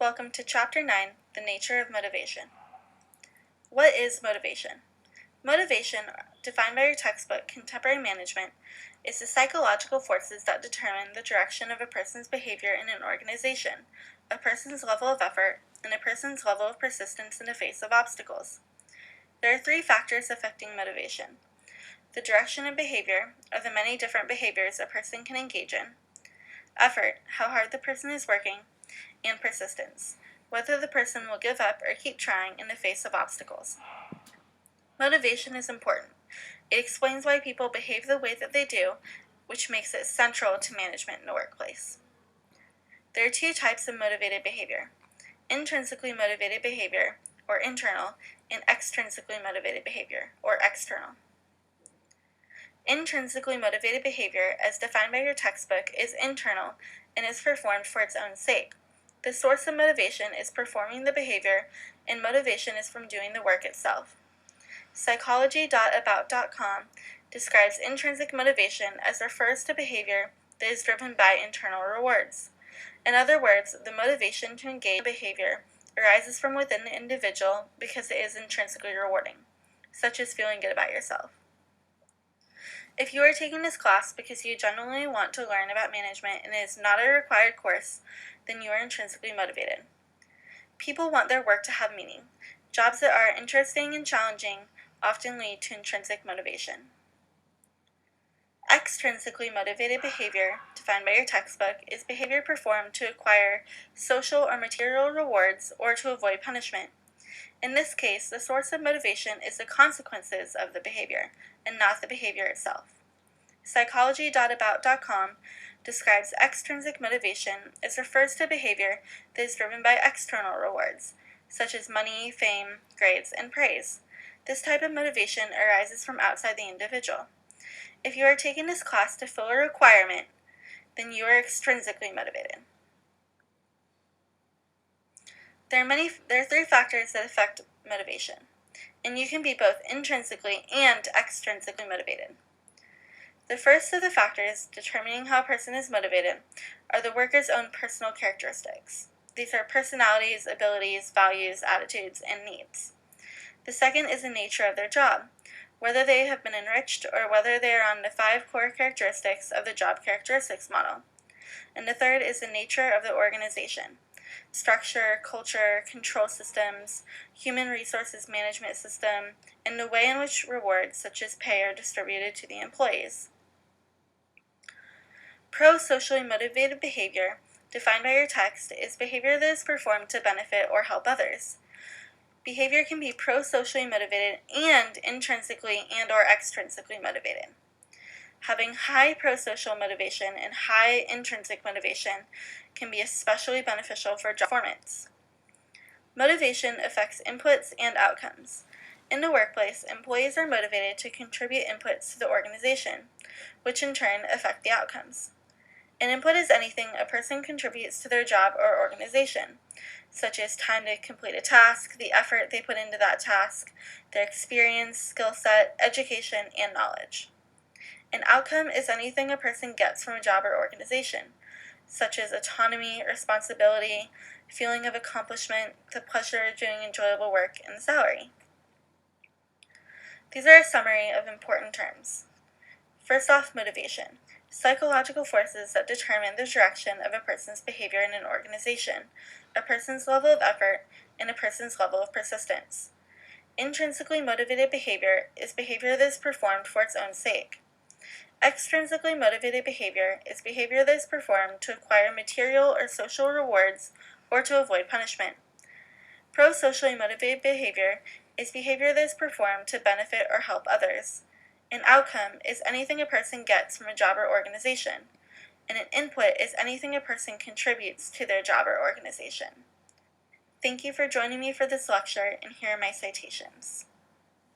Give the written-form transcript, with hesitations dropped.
Welcome to Chapter 9, The Nature of Motivation. What is motivation? Motivation, defined by your textbook, Contemporary Management, is the psychological forces that determine the direction of a person's behavior in an organization, a person's level of effort, and a person's level of persistence in the face of obstacles. There are three factors affecting motivation: the direction of behavior, or the many different behaviors a person can engage in; effort, how hard the person is working; and persistence, whether the person will give up or keep trying in the face of obstacles. Motivation is important. It explains why people behave the way that they do, which makes it central to management in the workplace. There are two types of motivated behavior: intrinsically motivated behavior, or internal, and extrinsically motivated behavior, or external. Intrinsically motivated behavior, as defined by your textbook, is internal and is performed for its own sake. The source of motivation is performing the behavior, and motivation is from doing the work itself. Psychology.about.com describes intrinsic motivation as refers to behavior that is driven by internal rewards. In other words, the motivation to engage in behavior arises from within the individual because it is intrinsically rewarding, such as feeling good about yourself. If you are taking this class because you genuinely want to learn about management and it is not a required course, then you are intrinsically motivated. People want their work to have meaning. Jobs that are interesting and challenging often lead to intrinsic motivation. Extrinsically motivated behavior, defined by your textbook, is behavior performed to acquire social or material rewards or to avoid punishment. In this case, the source of motivation is the consequences of the behavior, and not the behavior itself. Psychology.about.com describes extrinsic motivation as refers to behavior that is driven by external rewards, such as money, fame, grades, and praise. This type of motivation arises from outside the individual. If you are taking this class to fill a requirement, then you are extrinsically motivated. There are three factors that affect motivation, and you can be both intrinsically and extrinsically motivated. The first of the factors determining how a person is motivated are the worker's own personal characteristics. These are personalities, abilities, values, attitudes, and needs. The second is the nature of their job, whether they have been enriched or whether they are on the 5 core characteristics of the job characteristics model. And the third is the nature of the organization: structure, culture, control systems, human resources management system, and the way in which rewards such as pay are distributed to the employees. Pro-socially motivated behavior, defined by your text, is behavior that is performed to benefit or help others. Behavior can be pro-socially motivated and intrinsically and or extrinsically motivated. Having high pro-social motivation and high intrinsic motivation can be especially beneficial for job performance. Motivation affects inputs and outcomes. In the workplace, employees are motivated to contribute inputs to the organization, which in turn affect the outcomes. An input is anything a person contributes to their job or organization, such as time to complete a task, the effort they put into that task, their experience, skill set, education, and knowledge. An outcome is anything a person gets from a job or organization, such as autonomy, responsibility, feeling of accomplishment, the pleasure of doing enjoyable work, and salary. These are a summary of important terms. First off, motivation: psychological forces that determine the direction of a person's behavior in an organization, a person's level of effort, and a person's level of persistence. Intrinsically motivated behavior is behavior that is performed for its own sake. Extrinsically motivated behavior is behavior that is performed to acquire material or social rewards or to avoid punishment. Pro-socially motivated behavior is behavior that is performed to benefit or help others. An outcome is anything a person gets from a job or organization, and an input is anything a person contributes to their job or organization. Thank you for joining me for this lecture, and here are my citations.